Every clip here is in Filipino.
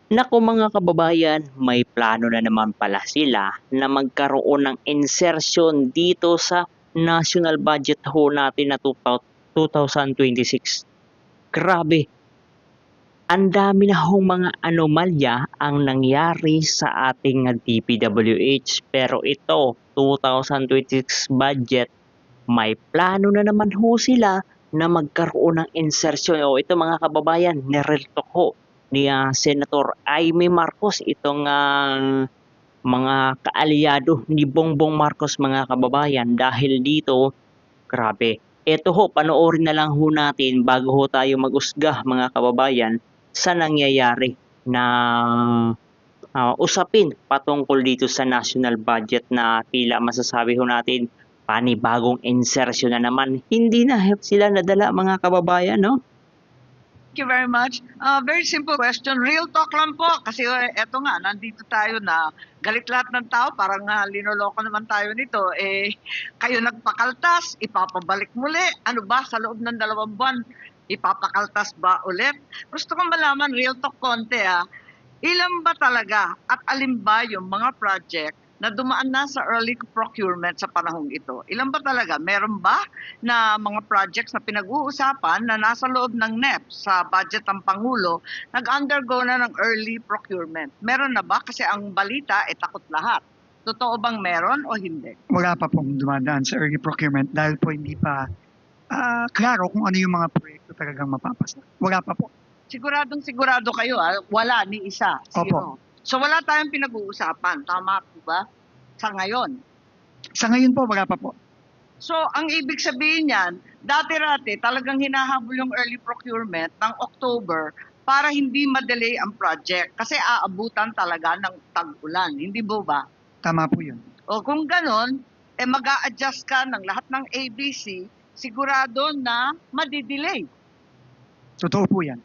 Naku mga kababayan, may plano na naman pala sila na magkaroon ng insertion dito sa national budget ho natin na 2026. Grabe, ang dami na hong mga anomalya ang nangyari sa ating DPWH. Pero ito, 2026 budget, may plano na naman ho sila na magkaroon ng insertion. O ito mga kababayan, nirelto ko ni Senator Amy Marcos, itong mga kaalyado ni Bongbong Marcos mga kababayan. Dahil dito, grabe. Ito ho, panoorin na lang ho natin bago ho tayo mag-usga mga kababayan sa nangyayari na usapin patungkol dito sa national budget na tila masasabi ho natin panibagong insertion na naman. Hindi na sila nadala mga kababayan, no? Thank you very much. Very simple question. Real talk lang po. Kasi eto nga, nandito tayo na galit lahat ng tao. Parang linoloko naman tayo nito. Kayo nagpakaltas, ipapabalik muli. Ano ba, sa loob ng 2 buwan, ipapakaltas ba ulit? Gusto kong malaman, real talk konti ilan ba talaga at alin ba yung mga project na dumaan na sa early procurement sa panahong ito? Ilan ba talaga? Meron ba na mga projects na pinag-uusapan na nasa loob ng NEP sa budget ng Pangulo, nag-undergo na ng early procurement? Meron na ba? Kasi ang balita, takot lahat. Totoo bang meron o hindi? Wala pa pong dumadaan sa early procurement dahil po hindi pa klaro kung ano yung mga proyekto talagang mapapasa. Wala pa po. Siguradong sigurado kayo, wala ni isa. Sino? Opo. So wala tayong pinag-uusapan. Tama po ba? Sa ngayon. Sa ngayon po, wala pa po. So, ang ibig sabihin niyan, dati-rati talagang hinahabol yung early procurement ng October para hindi ma-delay ang project kasi aabutan talaga ng tag-ulan. Hindi ba? Tama po yun. O kung ganon, mag-a-adjust ka ng lahat ng ABC, sigurado na madidelay. Totoo po yan,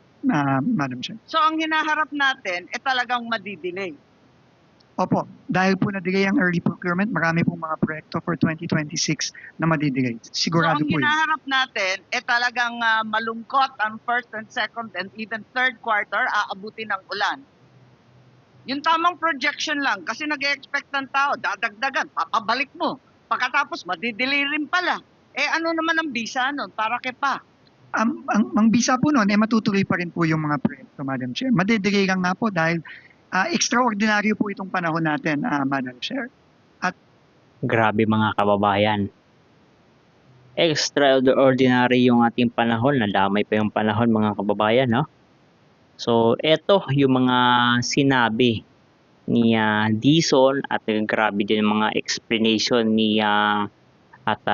Madam Chair. So, ang hinaharap natin, talagang madidelay. Opo, dahil po na-delay ang early procurement, marami pong mga proyekto for 2026 na madidelay. Sigurado so, ang po yun. hinaharap natin, talagang malungkot ang first and second and even third quarter, aabutin ng ulan. Yung tamang projection lang, kasi nag-expect ng tao, dadagdagan, papabalik mo. Pagkatapos, madidelay rin pala. Ano naman ang bisa nun? Para kay pa? Ang bisa po nun, matutuloy pa rin po yung mga proyekto, Madam Chair. Madidelay lang nga po dahil extraordinaryo po itong panahon natin, Madam Chair. At grabe mga kababayan. Extraordinary yung ating panahon. Nadamay pa yung panahon mga kababayan, no? So, eto yung mga sinabi ni Dizon at grabe din mga explanation ni at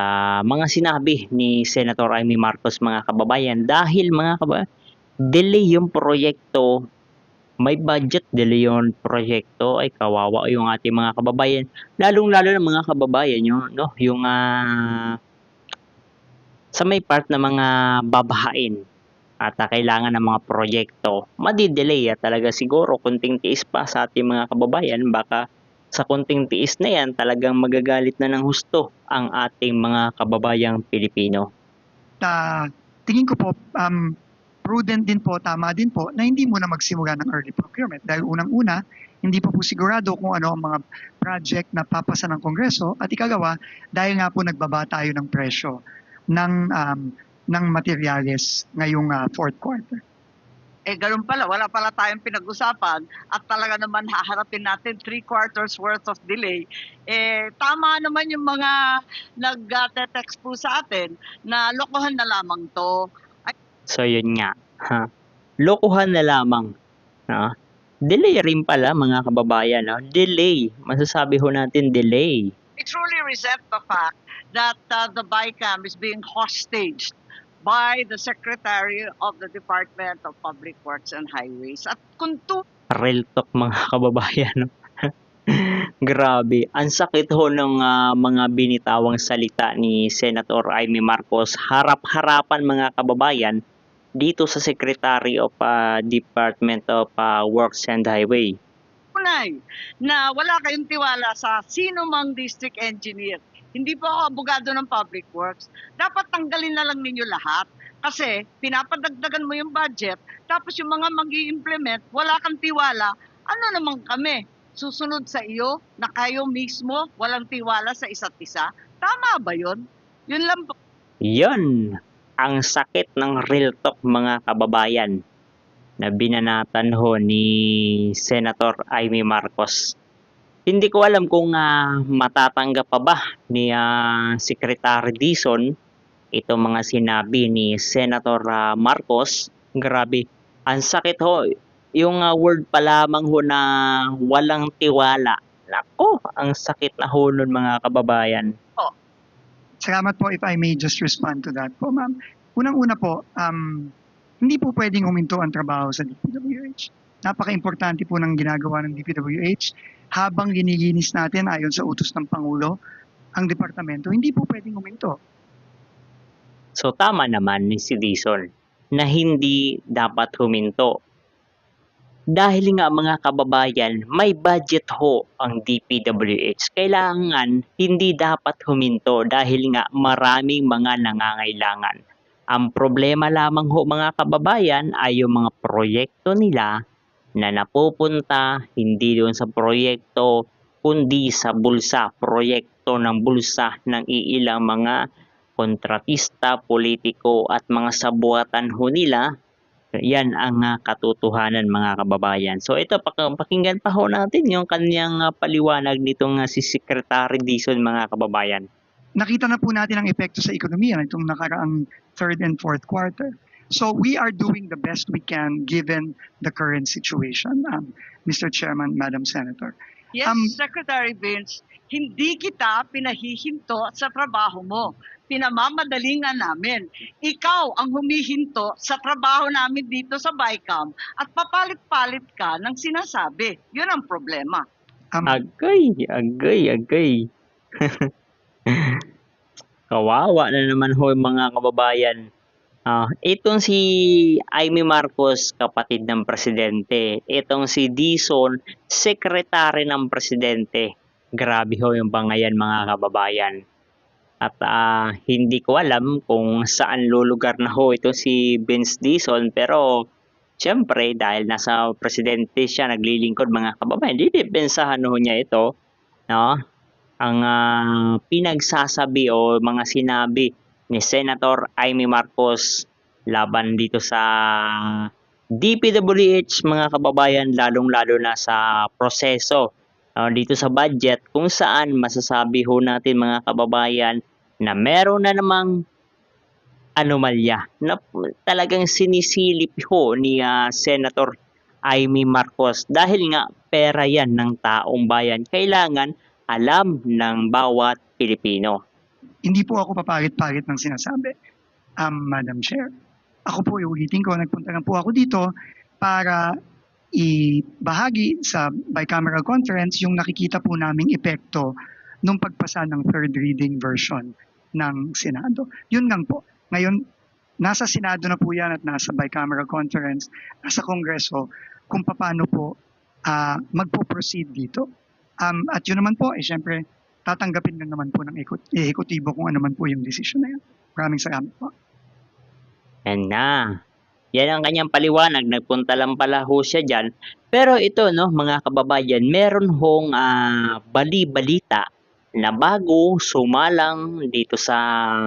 mga sinabi ni Senator Amy Marcos mga kababayan. Dahil mga kababayan, delay yung proyekto, may budget delay yung proyekto, ay kawawa yung ating mga kababayan. Lalong-lalo na mga kababayan yung, no, yung sa may part na mga babahain at kailangan ng mga proyekto, madidelay at talaga siguro kunting tiis pa sa ating mga kababayan, baka sa kunting tiis na yan talagang magagalit na ng husto ang ating mga kababayang Pilipino. Tingin ko po, prudent din po, tama din po, na hindi muna magsimula ng early procurement. Dahil unang-una, hindi pa po sigurado kung ano ang mga project na papasa ng Kongreso. At ikalawa, dahil nga po nagbaba tayo ng presyo ng materyales ngayong fourth quarter. Ganun pala, wala pala tayong pinag-usapan at talaga naman haharapin natin 3 quarters worth of delay. Tama naman yung mga nag-text po sa atin na lokohan na lamang to. So yun nga, lokohan na lamang. No? Delay rin pala mga kababayan. No? Delay, masasabi ho natin delay. I truly resent the fact that the BICAM is being hostaged by the Secretary of the Department of Public Works and Highways. At kung real talk mga kababayan. No? Grabe, ang sakit ho ng mga binitawang salita ni Senator Amy Marcos, harap-harapan mga kababayan dito sa Secretary of Department of Works and Highway. Na wala kayong tiwala sa sino mang district engineer. Hindi po ako abogado ng Public Works. Dapat tanggalin na lang ninyo lahat. Kasi pinapadagdagan mo yung budget, tapos yung mga mag-i-implement, wala kang tiwala. Ano naman kami? Susunod sa iyo na kayo mismo walang tiwala sa isa't isa? Tama ba yun? Yun lang po. Yon ang sakit ng real talk mga kababayan na binanatan ho ni Senator Amy Marcos. Hindi ko alam kung matatanggap pa ba ni Secretary Dizon itong mga sinabi ni Senator Marcos. Grabe, ang sakit ho. Yung word pa lamang ho na walang tiwala. Nako, ang sakit na ho nun mga kababayan. Salamat po if I may just respond to that po, ma'am. Unang-una po, hindi po pwedeng huminto ang trabaho sa DPWH. Napaka-importante po ng ginagawa ng DPWH. Habang ginilinis natin ayon sa utos ng Pangulo, ang departamento, hindi po pwedeng huminto. So tama naman ni si Dizon na hindi dapat huminto. Dahil nga mga kababayan, may budget ho ang DPWH. Kailangan hindi dapat huminto dahil nga maraming mga nangangailangan. Ang problema lamang ho mga kababayan ay yung mga proyekto nila na napupunta hindi doon sa proyekto kundi sa bulsa, proyekto ng bulsa ng iilang mga kontratista, politiko at mga sabuatan ho nila. Yan ang katotohanan mga kababayan. So ito, pakinggan pa ho natin yung kanyang paliwanag nitong si Secretary Dizon mga kababayan. Nakita na po natin ang epekto sa ekonomiya nitong nakaraang third and fourth quarter. So we are doing the best we can given the current situation, Mr. Chairman, Madam Senator. Yes, Secretary Vince, hindi kita pinahihinto sa trabaho mo. Pinamamadalingan namin. Ikaw ang humihinto sa trabaho namin dito sa BICAM at papalit-palit ka ng sinasabi. Yun ang problema. Agay. Kawawa na naman ho mga kababayan. Itong si Amy Marcos, kapatid ng presidente. Itong si Dizon, sekretary ng presidente. Grabe ho yung bangayan mga kababayan. At hindi ko alam kung saan lulugar na ho ito si Vince Dizon. Pero siyempre dahil nasa presidente siya naglilingkod mga kababayan, hindi pensahan ho niya ito. No? Ang pinagsasabi o mga sinabi ni Senator Amy Marcos laban dito sa DPWH mga kababayan, lalong-lalo na sa proseso dito sa budget kung saan masasabi ho natin mga kababayan na meron na namang anomalya na talagang sinisilip ho ni Senator Amy Marcos dahil nga pera yan ng taong bayan. Kailangan alam ng bawat Pilipino. Hindi po ako papalit-palit ng sinasabi, Madam Chair. Ako po, iulitin ko, nagpunta lang po ako dito para ibahagi sa bicameral conference yung nakikita po naming epekto nung pagpasa ng third reading version ng Senado. Yun lang po. Ngayon, nasa Senado na po yan at nasa bicameral conference, nasa Kongreso, kung paano po magpo-proceed dito. At yun naman po, syempre, tatanggapin lang naman po ng ehekutibo kung ano man po yung decision na yan. Maraming salamat po. And yan ang kanyang paliwanag. Nagpunta lang pala ho siya dyan. Pero ito, no, mga kababayan, meron hong bali-balita na bago sumalang dito sa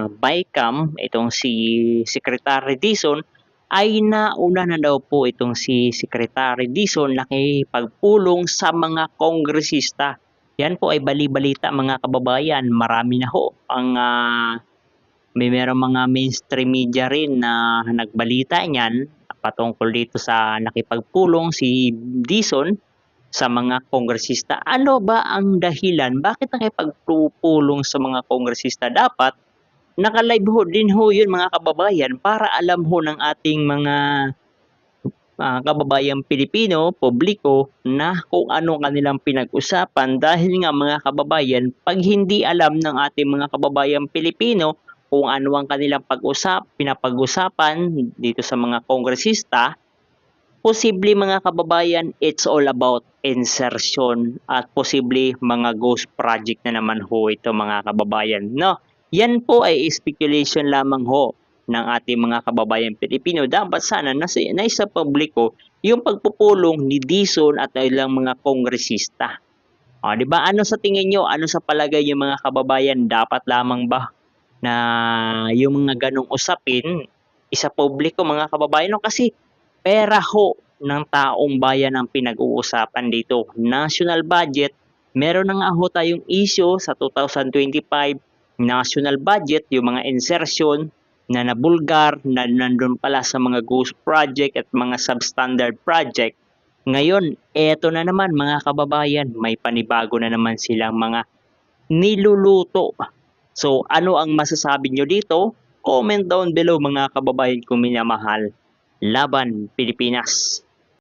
BICAM, itong si Secretary Dizon, ay nauna na daw po itong si Secretary Dizon nakipagpulong sa mga kongresista. Yan po ay bali-balita mga kababayan. Marami na ho ang merong mga mainstream media rin na nagbalita niyan patungkol dito sa nakipagpulong si Dizon sa mga kongresista. Ano ba ang dahilan? Bakit nakipagpulong sa mga kongresista? Dapat naka-live ho din ho yun mga kababayan para alam ho ng ating mga kababayang Pilipino, publiko, na kung ano kanilang pinag-usapan. Dahil nga mga kababayan, pag hindi alam ng ating mga kababayang Pilipino kung ano ang kanilang pinapag-usapan dito sa mga kongresista, posible mga kababayan, it's all about insertion at posible mga ghost project na naman ho ito mga kababayan. No, yan po ay speculation lamang ho. ng ating mga kababayan Pilipino. Dapat sana naisa publiko yung pagpupulong ni Dizon at ilang mga kongresista. O, di ba? Ano sa tingin nyo? Ano sa palagay yung mga kababayan? Dapat lamang ba na yung mga ganong usapin isa publiko mga kababayan? No? Kasi pera ho ng taong bayan ang pinag-uusapan dito. National budget, meron na nga ho tayong issue sa 2025 national budget, yung mga insertion na nabulgar, na nandun pala sa mga ghost project at mga substandard project. Ngayon, eto na naman mga kababayan, may panibago na naman silang mga niluluto. So, ano ang masasabi nyo dito? Comment down below mga kababayan kung minamahal. Laban Pilipinas!